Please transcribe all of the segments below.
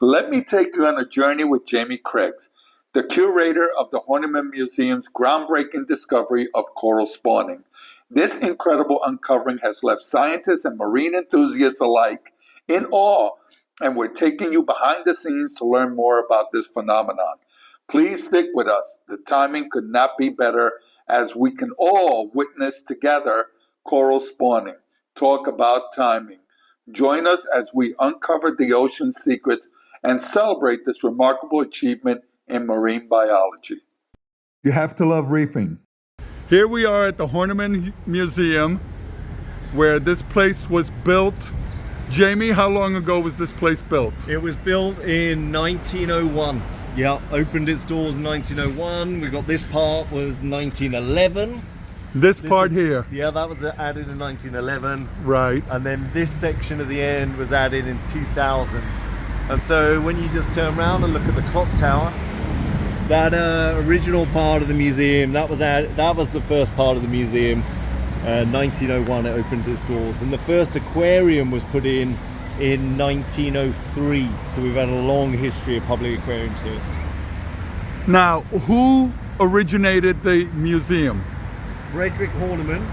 Let me take you on a journey with Jamie Craggs, the curator of the Horniman Museum's groundbreaking discovery of coral spawning. This incredible uncovering has left scientists and marine enthusiasts alike in awe, and we're taking you behind the scenes to learn more about this phenomenon. Please stick with us. The timing could not be better as we can all witness together coral spawning. Talk about timing. Join us as we uncover the ocean's secrets and celebrate this remarkable achievement in marine biology. You have to love reefing. Here we are at the Horniman Museum, where this place was built. Jamie, how long ago was this place built? It was built in 1901. Yeah, opened its doors in 1901. We got this part was 1911. This part here? Yeah, that was added in 1911. Right. And then this section at the end was added in 2000. And so when you just turn around and look at the clock tower, that original part of the museum, that was the first part of the museum. 1901 it opened its doors, and the first aquarium was put in 1903. So we've had a long history of public aquariums here. Now, who originated the museum? Frederick Horniman,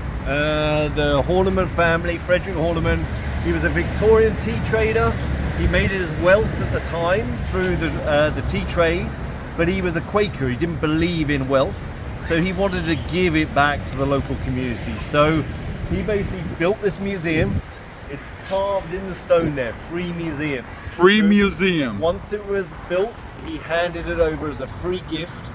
the Horniman family. Frederick Horniman, he was a Victorian tea trader. He made his wealth at the time through the tea trade, but he was a Quaker. He didn't believe in wealth, so he wanted to give it back to the local community. So he basically built this museum. It's carved in the stone there, free museum. Free museum. Once it was built, he handed it over as a free gift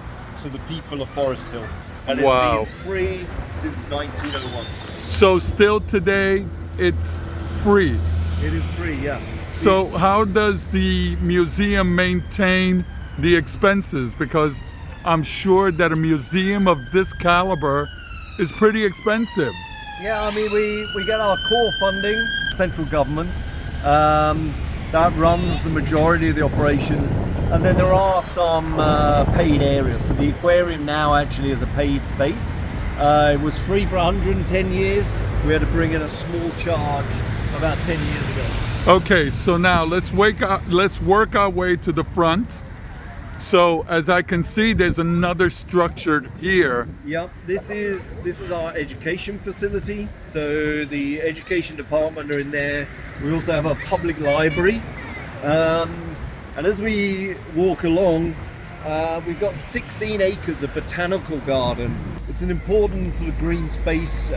to the people of Forest Hill. And it's been free since 1901. So still today, it's free? It is free, yeah. So how does the museum maintain the expenses? Because I'm sure that a museum of this caliber is pretty expensive. Yeah, I mean, we get our core funding, central government. That runs the majority of the operations. And then there are some paid areas. So the aquarium now actually is a paid space. It was free for 110 years. We had to bring in a small charge about 10 years ago. Okay, so now let's work our way to the front. So as I can see, there's another structure here. Yep, this is our education facility. So the education department are in there. We also have a public library. And as we walk along, we've got 16 acres of botanical garden. It's an important sort of green space,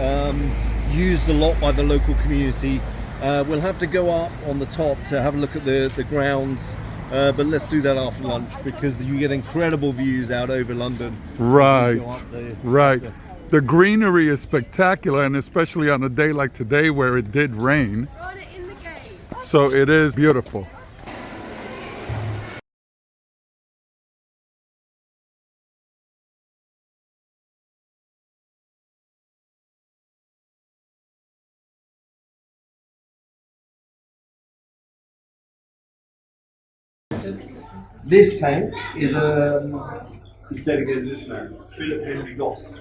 used a lot by the local community. We'll have to go up on the top to have a look at the grounds, but let's do that after lunch because you get incredible views out over London. Right, right. The greenery is spectacular, and especially on a day like today where it did rain. So it is beautiful. This tank is dedicated to this man, Philip Henry Goss.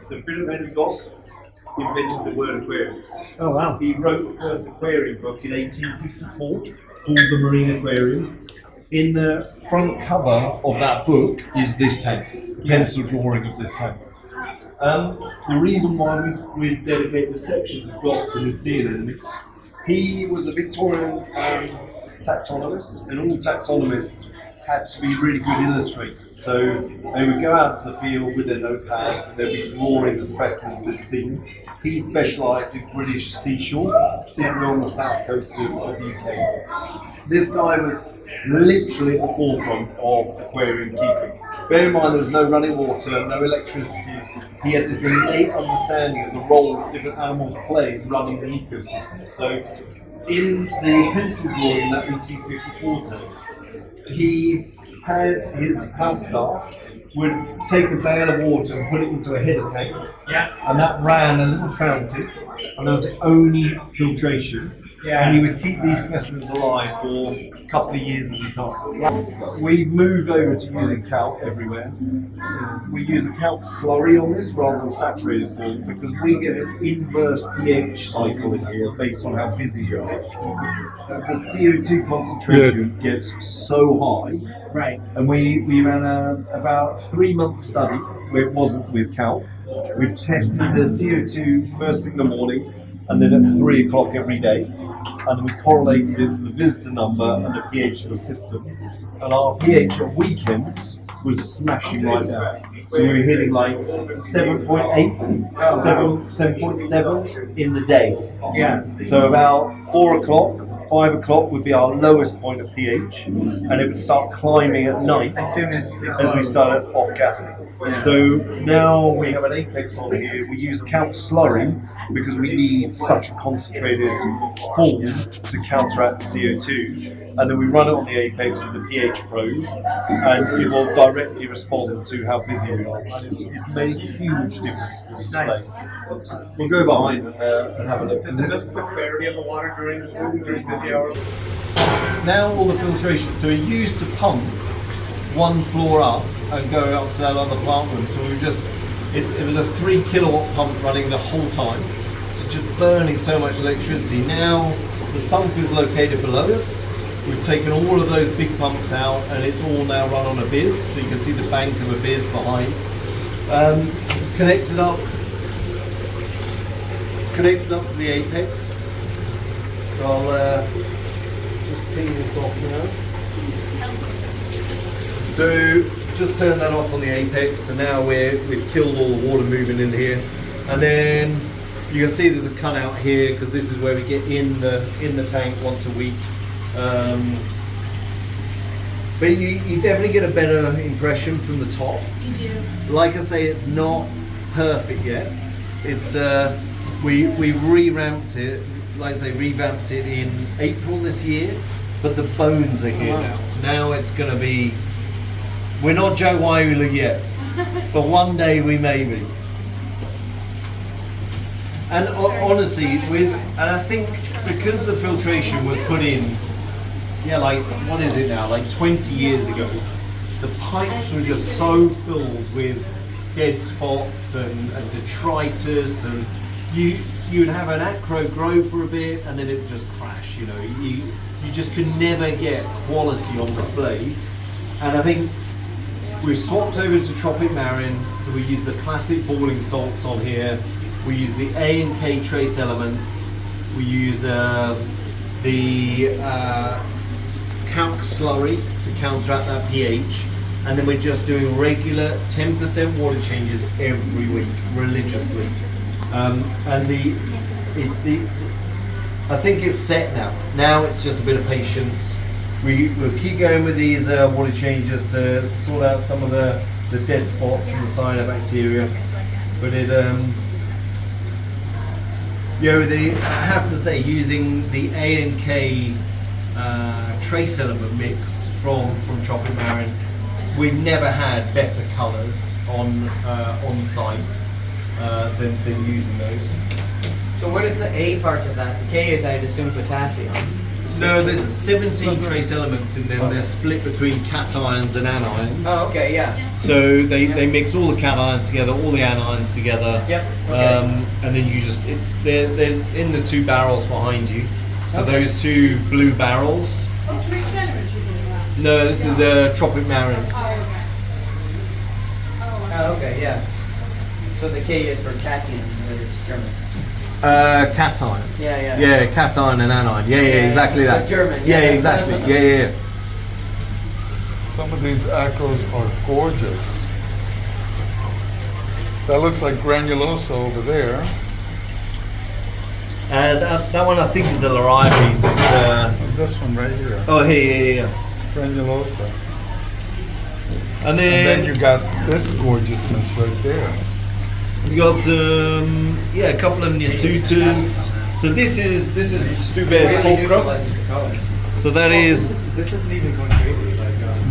So Philip Henry Goss invented the word aquariums. Oh wow! He wrote the first aquarium book in 1854 called The Marine Aquarium. In the front cover of that book is this tank, pencil drawing of this tank. The reason why we've dedicated the section to Goss and his sea anemones, he was a Victorian taxonomist, and all taxonomists had to be really good illustrators. So they would go out to the field with their notepads and they'd be drawing the specimens they'd seen. He specialised in British seashore, particularly on the south coast of the UK. This guy was literally at the forefront of aquarium keeping. Bear in mind there was no running water, no electricity. He had this innate understanding of the roles different animals play in running the ecosystem. So in the pencil drawing, that 1854 tank, he had his house staff would take a bale of water and put it into a header tank, and that ran a little fountain, and that was the only filtration. And he would keep these specimens alive for a couple of years at a time. We've moved over to using calc everywhere. We use a calc slurry on this rather than saturated form because we get an inverse pH cycle in here based on how busy we are. So the CO2 concentration gets so high. Right. And we ran about 3-month study where it wasn't with calc. We tested the CO2 first thing in the morning and then at 3 o'clock every day. And we correlated it to the visitor number and the pH of the system. And our pH at weekends was smashing right now. So we were hitting like 7.8, 7.7 in the day. Yeah. So about 4 o'clock, 5 o'clock would be our lowest point of pH, and it would start climbing at night As soon as we started off gassing. So now we have an apex on here. We use calc slurry because we need such a concentrated form to counteract the CO2. And then we run it on the apex with the pH probe, and it will directly respond to how busy we are. And it's made a huge difference to the display. We'll go behind and have a look. Does it look the clarity of the water during busy hours? Now all the filtration. So we used to pump one floor up and go up to that other plant room. So we were just, it was a 3 kilowatt pump running the whole time. So just burning so much electricity. Now the sump is located below us. We've taken all of those big pumps out and it's all now run on a biz. So you can see the bank of a biz behind. It's connected up. It's connected up to the apex. So I'll just ping this off now. So just turn that off on the apex, and now we've killed all the water moving in here. And then you can see there's a cutout here because this is where we get in the tank once a week. But you definitely get a better impression from the top. You do. Like I say, it's not perfect yet. It's we revamped it. Like I say, revamped it in April this year. But the bones are here now. Now it's going to be. We're not Joe Wyler yet, but one day we may be. And honestly, and I think because the filtration was put in, like what is it now? Like 20 years ago, the pipes were just so filled with dead spots and detritus, and you'd have an acro grow for a bit, and then it would just crash. You just could never get quality on display. And I think we've swapped over to Tropic Marine, so we use the classic balling salts on here. We use the A and K trace elements. We use the calc slurry to counteract that pH. And then we're just doing regular 10% water changes every week, religiously. And I think it's set now. Now it's just a bit of patience. We'll keep going with these water changes to sort out some of the dead spots and the cyanobacteria. But I have to say, using the A and K trace element mix from Tropic Marine, we've never had better colours on site than using those. So what is the A part of that? The K is, I'd assume, potassium. No, there's 17 trace elements in there. They're split between cations and anions. Oh, okay, yeah. So they mix all the cations together, all the anions together. Yep. Okay. And then they're in the 2 barrels behind you. So those 2 blue barrels. Which mixed elements you're doing that? No, this is a Tropic Marine. Oh, okay, yeah. So the K is for cation, but it's German. Cation. Yeah. Yeah, cation and anion. Yeah, exactly that. Like German. Yeah, exactly. Yeah. Some of these acros are gorgeous. That looks like granulosa over there. That one I think is the larvae. This one right here. Oh, here, yeah. Granulosa. And And then you got this gorgeousness right there. you got some, a couple of Nisutas. So this is the Stuber's pulchra. So that is This isn't even going crazy.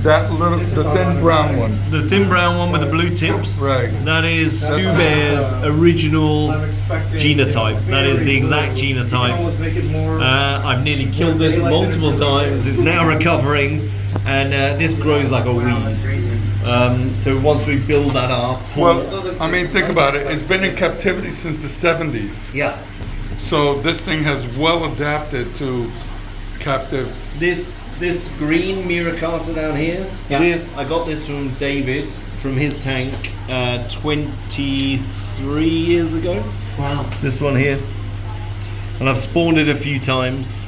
That little, the thin brown one. The thin brown one with the blue tips. Right. That is Stu Bear's original genotype. That is the exact genotype. I've nearly killed this multiple times. It's now recovering, and this grows like a weed. So once we build that up. Well, I mean, think about it. It's been in captivity since the 70s. Yeah. So this thing has well adapted to captive. This green Miracata down here, I got this from David from his tank 23 years ago. Wow. This one here. And I've spawned it a few times.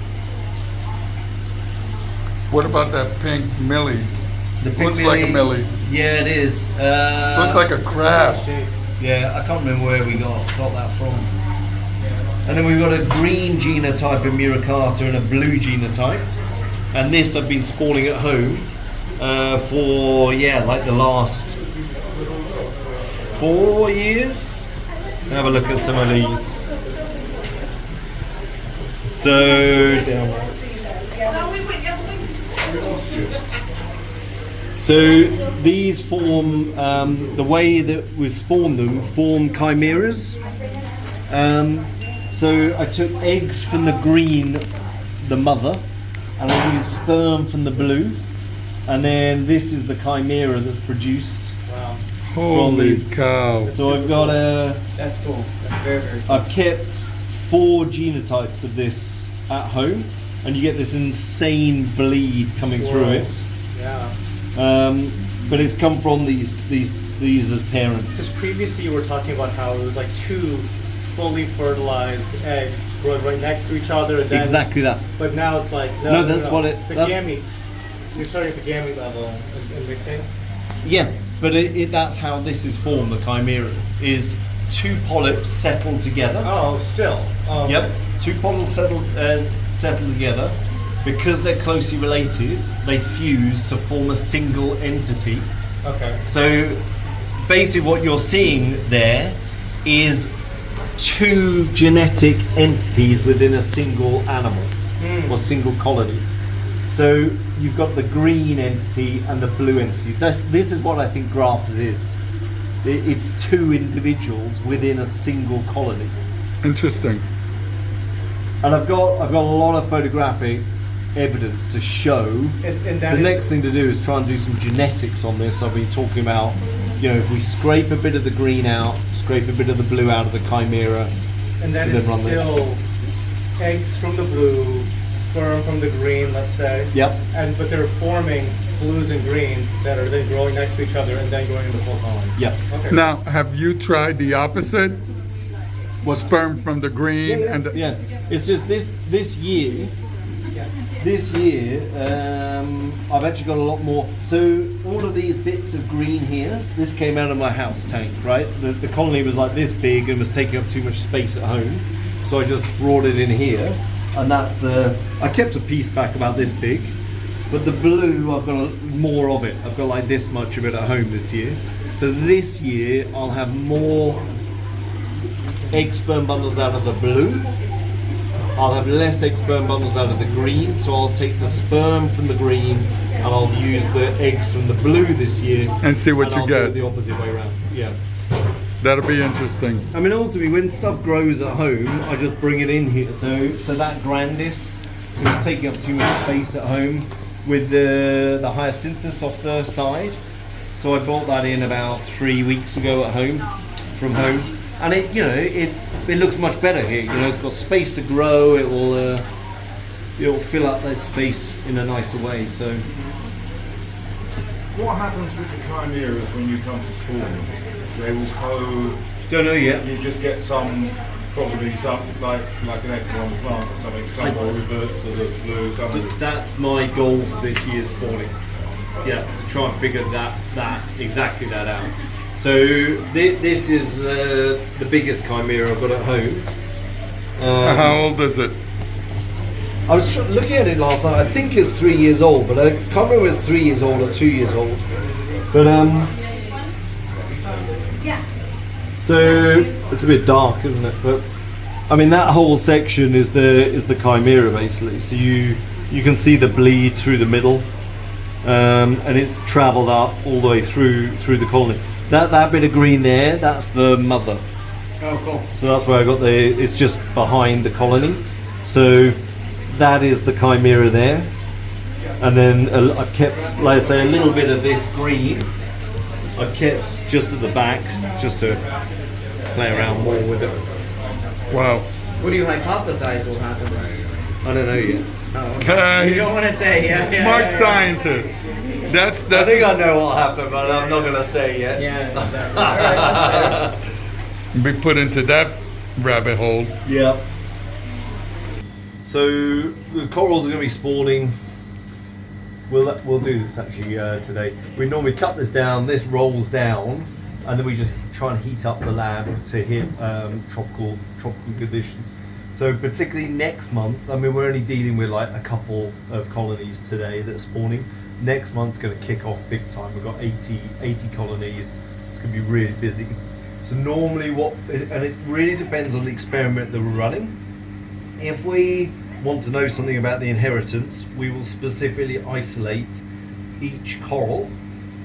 What about that pink Millie? The pink Looks like a Millie. Yeah, it is. Looks like a crab. Yeah, I can't remember where we got that from. And then we've got a green genotype in Miracata and a blue genotype. And this I've been spawning at home for, like the last 4 years. Have a look at some of these. So, downwards. So these form, the way that we've spawned them, form chimeras. So I took eggs from the green, the mother, and I used sperm from the blue, and then this is the chimera that's produced. Wow. Holy cow. So I've got That's cool. That's very, very cool. I've kept 4 genotypes of this at home, and you get this insane bleed coming through it. Yeah. But it's come from these as parents. Because previously you were talking about how it was like 2 fully fertilized eggs growing right next to each other, and then, Exactly that. But now it's like No, that's what it- The that's- gametes. You're starting at the gamete level and mixing. Yeah, but that's how this is formed. The chimeras is 2 polyps settled together. Oh, still. Yep, 2 polyps settled together. Because they're closely related, they fuse to form a single entity. Okay. So basically what you're seeing there is 2 genetic entities within a single animal or single colony. So you've got the green entity and the blue entity. This is what I think grafted is. It's 2 individuals within a single colony. Interesting. And I've got a lot of photographic evidence to show. And that The is- next thing to do is try and do some genetics on this. I'll be talking about, if we scrape a bit of the green out, scrape a bit of the blue out of the chimera, And then to it's then run still eggs from the blue, sperm from the green, let's say. Yep. But they're forming blues and greens that are then growing next to each other and then growing into full colony. Yep. Okay. Now, have you tried the opposite? Sperm from the green and the, Yeah. It's just this year. This year, I've actually got a lot more. So all of these bits of green here, this came out of my house tank, right? The colony was like this big and was taking up too much space at home. So I just brought it in here. And I kept a piece back about this big. But the blue, I've got more of it. I've got like this much of it at home this year. So this year, I'll have more egg sperm bundles out of the blue. I'll have less egg sperm bundles out of the green, so I'll take the sperm from the green and I'll use the eggs from the blue this year and see what you I'll do get. it the opposite way around. Yeah. That'll be interesting. I mean, ultimately, when stuff grows at home, I just bring it in here. So that grandis is taking up too much space at home with the hyacinthus off the side. So I bought that in about 3 weeks ago at home, from home. And it looks much better here. It's got space to grow. It will fill up that space in a nicer way. So What happens with the chimeras when you come to spawn? They will don't know yet. you just get probably some like an F1 plant or something, some will revert to the blue, some will... That's my goal for this year's spawning. Yeah, to try and figure exactly that out. So this is the biggest chimera I've got at home. How old is it? I was looking at it last night. I think it's 3 years old, but I can't remember if it's 3 years old or 2 years old. But so it's a bit dark, isn't it? But I mean, that whole section is the chimera basically. So you can see the bleed through the middle. and it's travelled up all the way through the colony. That bit of green there, that's the mother. Oh, cool. So that's where I got it's just behind the colony. So that is the chimera there. And then I've kept, like I say, a little bit of this green. I've kept just at the back, just to play around more with it. Wow. What do you hypothesize will happen? I don't know yet. Oh, okay. You don't want to say, yeah. Smart scientist. That's. I think I know what'll happen, but I'm not going to say yet. Yeah. All right, Be put into that rabbit hole. Yeah. So the corals are going to be spawning. We'll do this actually today. We normally cut this down. This rolls down, and then we just try and heat up the lab to hit tropical conditions. So particularly next month, I mean, we're only dealing with like a couple of colonies today that are spawning. Next month's going to kick off big time. We've got 80 colonies. It's going to be really busy. So normally and it really depends on the experiment that we're running. If we want to know something about the inheritance, we will specifically isolate each coral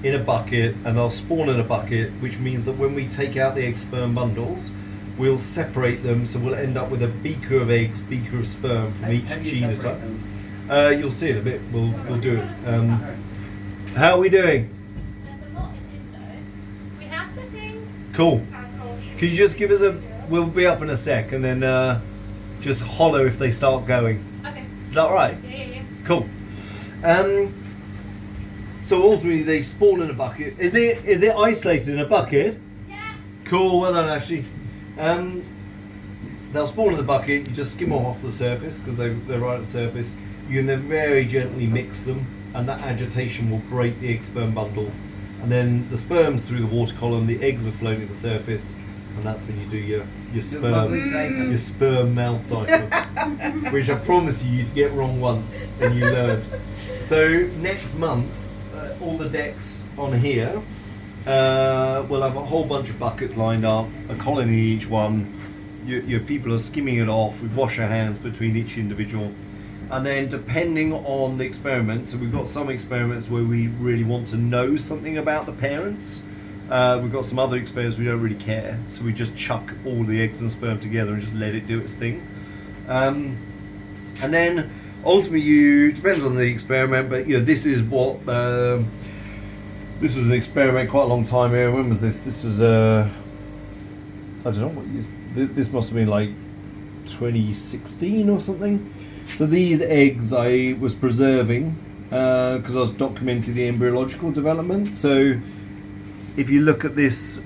in a bucket, and they'll spawn in a bucket, which means that when we take out the egg sperm bundles, we'll separate them, so we'll end up with a beaker of eggs, beaker of sperm from each genotype. You'll see in a bit. We'll do it. How are we doing? We have sitting. Cool. Can you just give us we'll be up in a sec, and then just holler if they start going. Okay. Is that all right? Yeah. Cool. So ultimately they spawn in a bucket. Is it isolated in a bucket? Yeah. Cool, well done Ashley. They'll spawn in the bucket, you just skim them off the surface because they're right at the surface. You can then very gently mix them, and that agitation will break the egg sperm bundle. And then the sperm's through the water column, the eggs are floating to the surface, and that's when you do your sperm mouth cycle. Which I promise you get wrong once and you learn. So next month, all the decks on here, we'll have a whole bunch of buckets lined up, a colony each one. Your people are skimming it off. We wash our hands between each individual. And then depending on the experiment, so we've got some experiments where we really want to know something about the parents. We've got some other experiments we don't really care. So we just chuck all the eggs and sperm together and just let it do its thing. And then ultimately depends on the experiment, but this is what, this was an experiment quite a long time ago. When was this? This was, I don't know what year. This must have been like 2016 or something. So these eggs I was preserving because I was documenting the embryological development. So if you look at this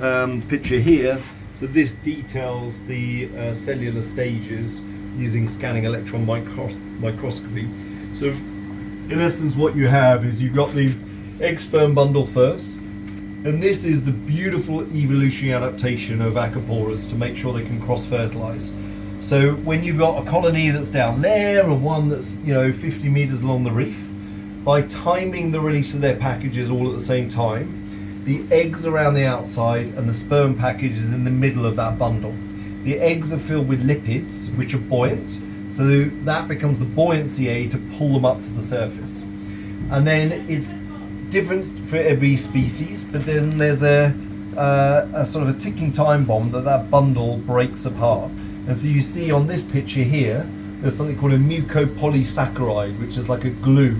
picture here, so this details the cellular stages using scanning electron microscopy. So in essence what you have is you've got the egg sperm bundle first, and this is the beautiful evolutionary adaptation of acroporas to make sure they can cross-fertilize. So when you've got a colony that's down there and one that's 50 meters along the reef, by timing the release of their packages all at the same time, the eggs are around the outside and the sperm package is in the middle of that bundle. The eggs are filled with lipids which are buoyant, so that becomes the buoyancy aid to pull them up to the surface. And then it's different for every species, but then there's a sort of a ticking time bomb that bundle breaks apart. And so you see on this picture here, there's something called a mucopolysaccharide, which is like a glue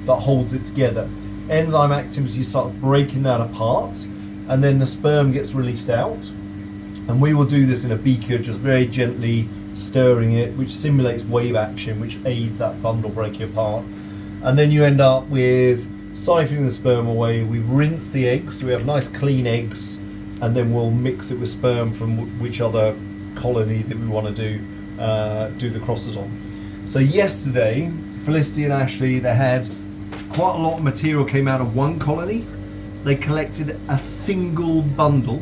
that holds it together. Enzyme activity starts breaking that apart, and then the sperm gets released out. And we will do this in a beaker, just very gently stirring it, which simulates wave action, which aids that bundle breaking apart. And then you end up with siphoning the sperm away. We rinse the eggs, so we have nice clean eggs, and then we'll mix it with sperm from which other colony that we want to do the crosses on. So yesterday, Felicity and Ashley, they had quite a lot of material came out of one colony. They collected a single bundle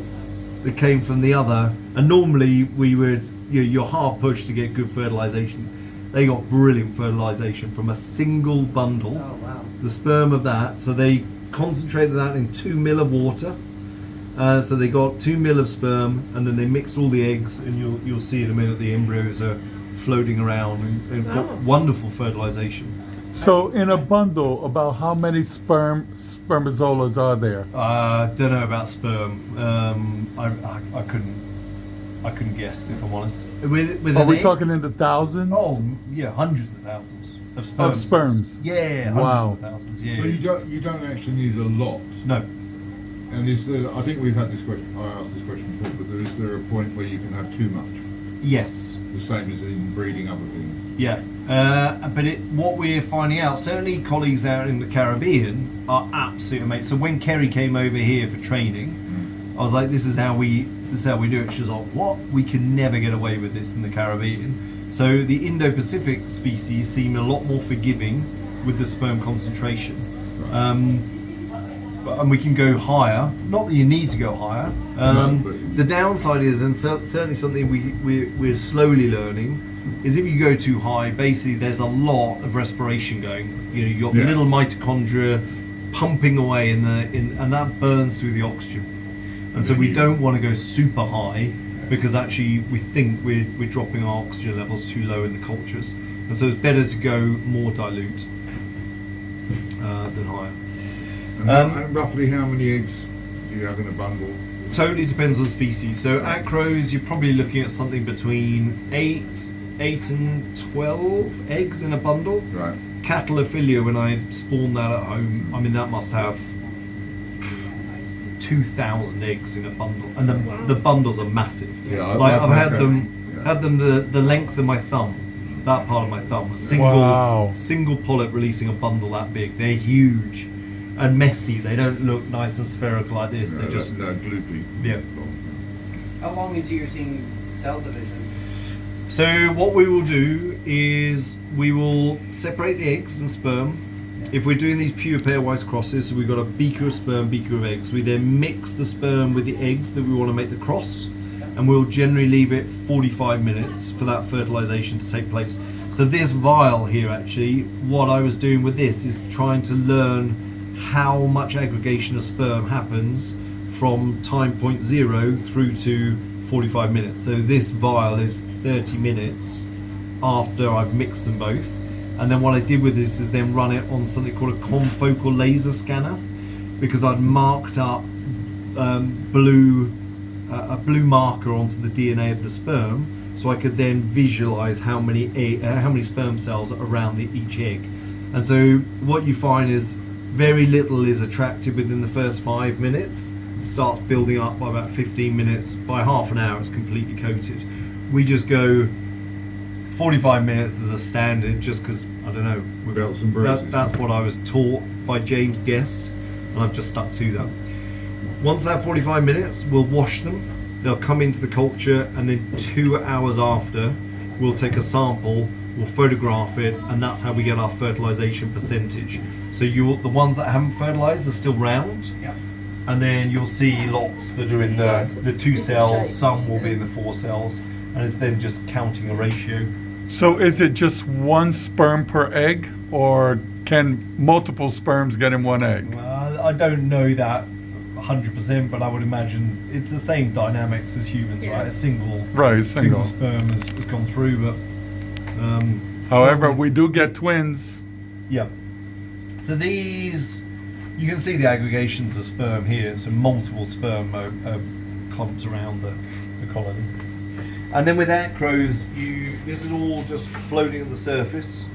that came from the other, and normally we would, you're hard pushed to get good fertilization. They got brilliant fertilization from a single bundle. Oh, wow. The sperm of that, so they concentrated that in 2 ml of water. So they got 2 ml of sperm, and then they mixed all the eggs, and you'll see in a minute the embryos are floating around and got wonderful fertilization. So in a bundle, about how many spermazolas are there? Don't know about sperm. I couldn't guess, if I'm honest. With Are an we egg? talking in the thousands? Oh, yeah, hundreds of thousands of sperm. Of sperms? Yeah, hundreds Wow. of thousands. Yeah. So you don't actually need a lot. No. And is there, I think we've had this question, I asked this question before, but is there a point where you can have too much? Yes. The same as in breeding other things? Yeah. But what we're finding out, certainly colleagues out in the Caribbean are absolutely amazing. So when Kerry came over here for training, I was like, this is how we do it. She was like, what? We can never get away with this in the Caribbean. So the Indo-Pacific species seem a lot more forgiving with the sperm concentration. And we can go higher. Not that you need to go higher. The downside is, and certainly something we're slowly learning, is if you go too high, basically there's a lot of respiration going. You know, you've got little mitochondria pumping away and that burns through the oxygen. And so we don't want to go super high because actually we think we're dropping our oxygen levels too low in the cultures. And so it's better to go more dilute than higher. And roughly how many eggs do you have in a bundle? Totally depends on the species. So acros, you're probably looking at something between 8 and 12 eggs in a bundle. Right. Catalophilia, when I spawn that at home, I mean that must have 2,000 eggs in a bundle, and the bundles are massive. Yeah, I've had them the length of my thumb, that part of my thumb. A single polyp releasing a bundle that big. They're huge and messy. They don't look nice and spherical like this. They're just gloopy. Yeah. How long into you're seeing cell division? So what we will do is we will separate the eggs and sperm. If we're doing these pure pairwise crosses, so we've got a beaker of sperm, beaker of eggs. We then mix the sperm with the eggs that we want to make the cross, and we'll generally leave it 45 minutes for that fertilization to take place. So this vial here, actually, what I was doing with this is trying to learn how much aggregation of sperm happens from time point 0 through to 45 minutes. So this vial is 30 minutes after I've mixed them both. And then what I did with this is then run it on something called a confocal laser scanner, because I'd marked up a blue marker onto the DNA of the sperm, so I could then visualize how many sperm cells are around each egg. And so what you find is very little is attracted within the first 5 minutes. It starts building up by about 15 minutes. By half an hour, it's completely coated. We just go 45 minutes as a standard, just because, I don't know, Belts and bruises. that's what I was taught by James Guest, and I've just stuck to that. Once that 45 minutes, we'll wash them, they'll come into the culture, and then 2 hours after, we'll take a sample, we'll photograph it, and that's how we get our fertilization percentage. So the ones that haven't fertilized are still round, and then you'll see lots that are in the 2 cells, some will be in the 4 cells, and it's then just counting a ratio. So is it just one sperm per egg, or can multiple sperms get in one egg? I don't know that 100%, but I would imagine it's the same dynamics as humans, right? A single sperm has gone through, but however, we do get twins. Yeah. So these, you can see the aggregations of sperm here. So multiple sperm clumped around the colony. And then with acros, this is all just floating at the surface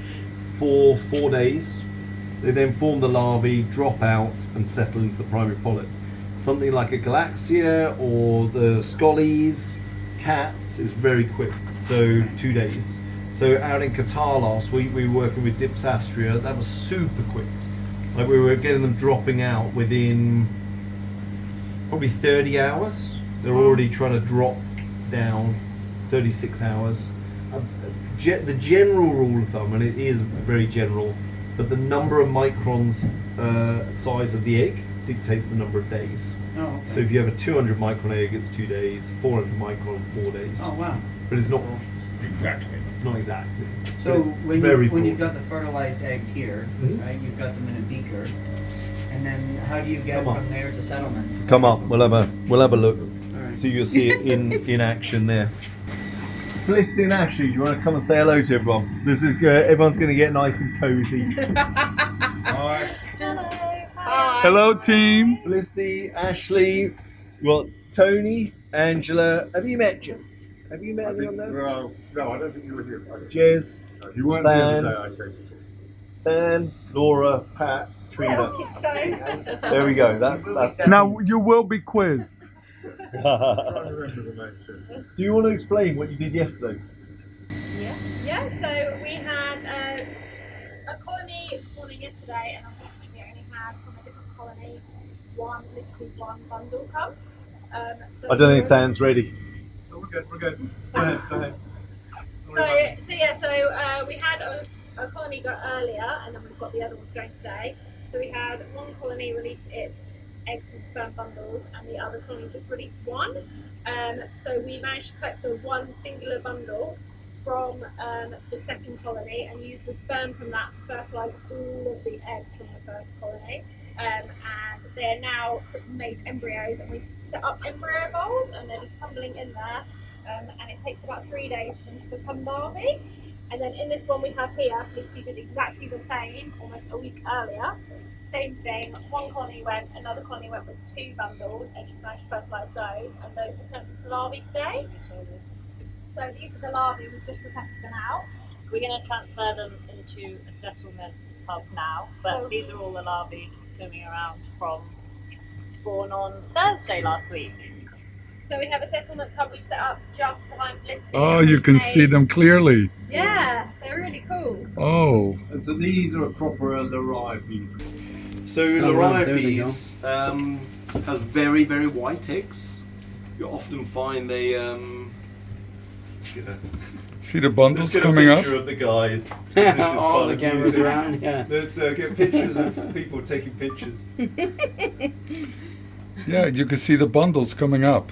for 4 days. They then form the larvae, drop out, and settle into the primary polyp. Something like a galaxia or the scollies, cats, is very quick, so 2 days. So out in Qatar last week, we were working with Dipsastria. That was super quick. Like, we were getting them dropping out within probably 30 hours. They're already trying to drop down 36 hours. The general rule of thumb, and it is very general, but the number of microns size of the egg dictates the number of days. Oh, okay. So if you have a 200 micron egg, it's 2 days, 400 micron, 4 days. Oh, wow. But it's not Exactly. It's not exactly. So when you've broad. got the fertilized eggs here, right, you've got them in a beaker, and then how do you get from there to settlement? Come up, we'll have a look. All right. So you'll see it in action there. Felicity and Ashley, do you want to come and say hello to everyone? This is good. Everyone's going to get nice and cozy. Hi. Hello, team. Felicity, Ashley, we've got Tony, Angela. Have you met Jez? Have you met anyone there? No, I don't think you were here. Jez, You weren't Fan. the other day, I think. Dan, Laura, Pat, Trina. There we go. That's Now you will be quizzed. I'm trying to remember the name too. Do you want to explain what you did yesterday? Yeah, so we had a colony spawning yesterday, and unfortunately we only had from a different colony literally one bundle come. So I don't think Dan's ready. Oh, we're good. Go ahead. So we had a colony go earlier, and then we've got the other ones going today. So we had one colony release its eggs and sperm bundles, and the other colony just released one. So we managed to collect the one singular bundle from the second colony and use the sperm from that to fertilise all of the eggs from the first colony. And they're now made embryos, and we've set up embryo bowls, and they're just tumbling in there. And it takes about 3 days for them to become larvae. And then in this one we have here, Felicity did exactly the same almost a week earlier. Same thing, one colony went, another colony went with 2 bundles, and she managed to fertilise those, and those have turned into larvae today. So these are the larvae, we've just protected them out. We're going to transfer them into a settlement tub now, but these are all the larvae swimming around from spawn on Thursday last week. So we have a settlement tub we've set up just behind Felicity. Oh, you can see them clearly. Yeah, they're really cool. Oh. And so these are a proper larvae bees. So right, larvae there they bees has very, very white eggs. You often find they See the bundles let's get coming a up? picture of the guys. This is All part the of cameras music. around, yeah. Let's get pictures of people taking pictures. Yeah, you can see the bundles coming up.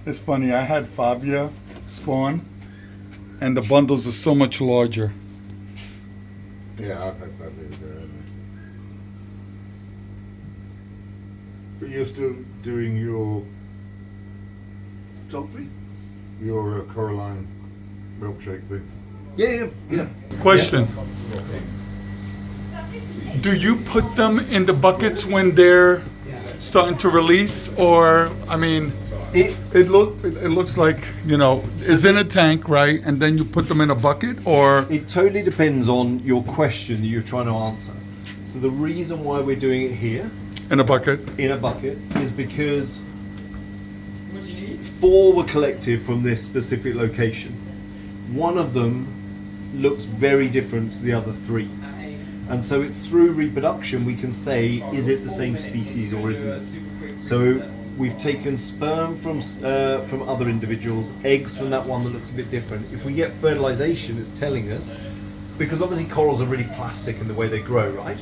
It's funny, I had Fabia spawn, and the bundles are so much larger. Yeah, I've had that the other day. But you're still doing your Photography? Coraline milkshake thing. Yeah. Question. Do you put them in the buckets when they're starting to release, or, I mean, it looks like, you know, it's in a tank, right? And then you put them in a bucket, or? It totally depends on your question that you're trying to answer. So the reason why we're doing it here In a bucket. in a bucket is because 4 were collected from this specific location. One of them looks very different to the other 3. And so it's through reproduction we can say, is it the same species or isn't it? So we've taken sperm from other individuals, eggs from that one that looks a bit different. If we get fertilization, it's telling us, because obviously corals are really plastic in the way they grow, right?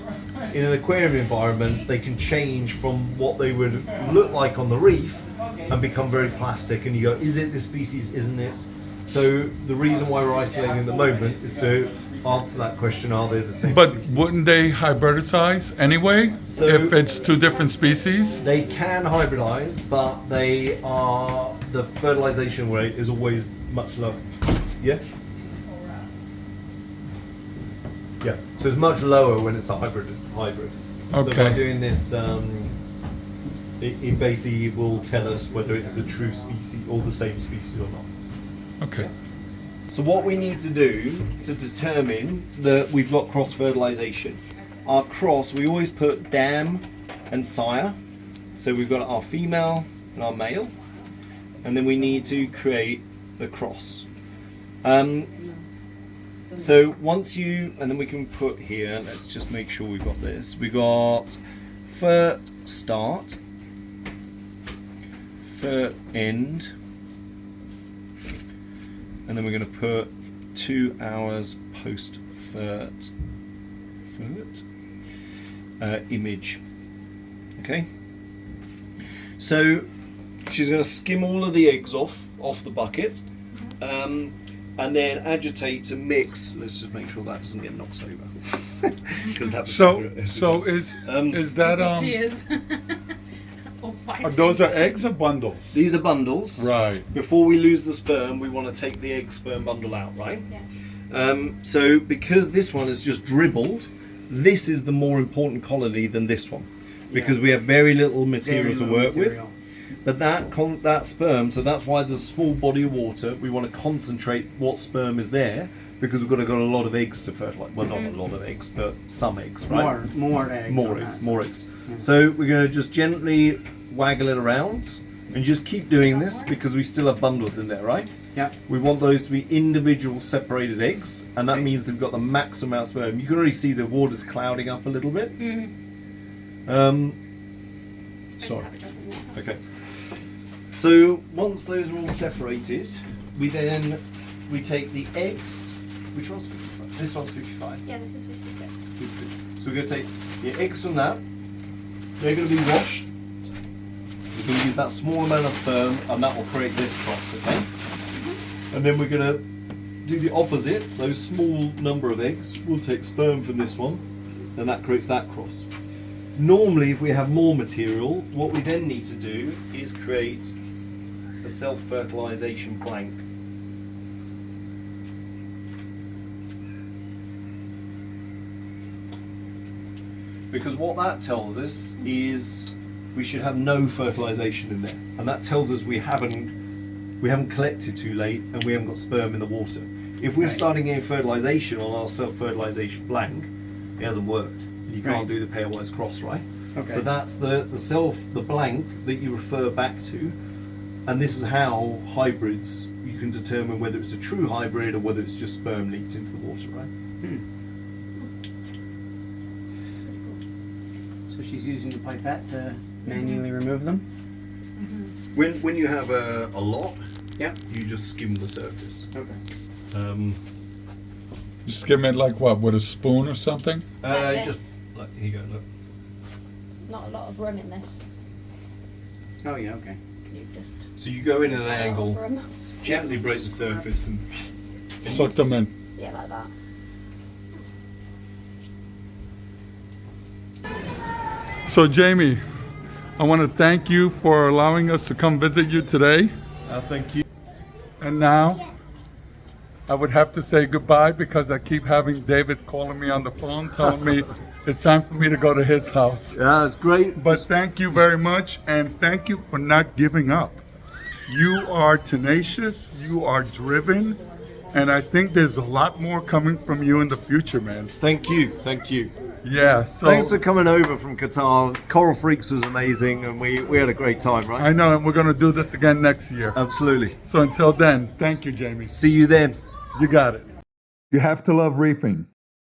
In an aquarium environment, they can change from what they would look like on the reef and become very plastic, and you go, is it this species, isn't it? So the reason why we're isolating at the moment is to answer that question, are they the same But species? wouldn't they hybridize anyway, So- if it's 2 different species? They can hybridize, but the fertilization rate is always much lower. Yeah? Yeah, so it's much lower when it's a hybrid. So by Okay. doing this, it basically will tell us whether it's a true species or the same species or not. Okay. So what we need to do to determine that we've got cross-fertilization, our cross, we always put dam and sire. So we've got our female and our male, and then we need to create the cross. So once you, and then we can put here, let's just make sure we've got this. We got fert start, fert end, and then we're going to put 2 hours post fert image. Okay. So she's going to skim all of the eggs off the bucket, and then agitate to mix. Let's just make sure that doesn't get knocked over. Because that was So is that Tears. Those are eggs or bundles? These are bundles. Right. Before we lose the sperm, we want to take the egg sperm bundle out, right? Yeah. So because this one is just dribbled, this is the more important colony than this one, because we have very little material to work with. But that sperm, so that's why there's a small body of water. We want to concentrate what sperm is there, because we've got a lot of eggs to fertilize. Well, not a lot of eggs, but some eggs, right? More eggs. More eggs. So we're going to just gently waggle it around and just keep doing this, because we still have bundles in there, right? Yeah. We want those to be individual separated eggs, and that means they've got the maximum amount of sperm. You can already see the water's clouding up a little bit. Sorry. Okay. So once those are all separated, we take the eggs. Which one's 55? This one's 55. Yeah, this is 56. 56. So we're going to take the eggs from that. They're going to be washed. We're going to use that small amount of sperm, and that will create this cross, okay? And then we're going to do the opposite. Those small number of eggs, we'll take sperm from this one, and that creates that cross. Normally, if we have more material, what we then need to do is create a self-fertilization blank. Because what that tells us is we should have no fertilization in there, and that tells us we haven't collected too late and we haven't got sperm in the water. If we're starting a fertilization on our self-fertilization blank, it hasn't worked. You can't do the pairwise cross, right? Okay. So that's the blank that you refer back to, and this is how hybrids, you can determine whether it's a true hybrid or whether it's just sperm leaked into the water, right? So she's using the pipette to manually remove them? When you have a lot, Yeah. you just skim the surface. Okay. You skim it like what, with a spoon or something? Like this. Just look, here you go, look. There's not a lot of run in this. Oh yeah, okay. You just So you go in at an angle, run. gently break the surface, and Suck them in. Yeah, like that. So Jamie, I want to thank you for allowing us to come visit you today. thank you. And now, I would have to say goodbye because I keep having David calling me on the phone telling me it's time for me to go to his house. Yeah, it's great. But thank you very much, and thank you for not giving up. You are tenacious, you are driven, and I think there's a lot more coming from you in the future, man. Thank you. Yeah, so Thanks for coming over from Qatar. Coral Freaks was amazing, and we had a great time, right? I know, and we're gonna do this again next year. Absolutely. So until then, thank you, Jamie. See you then. You got it. You have to love reefing.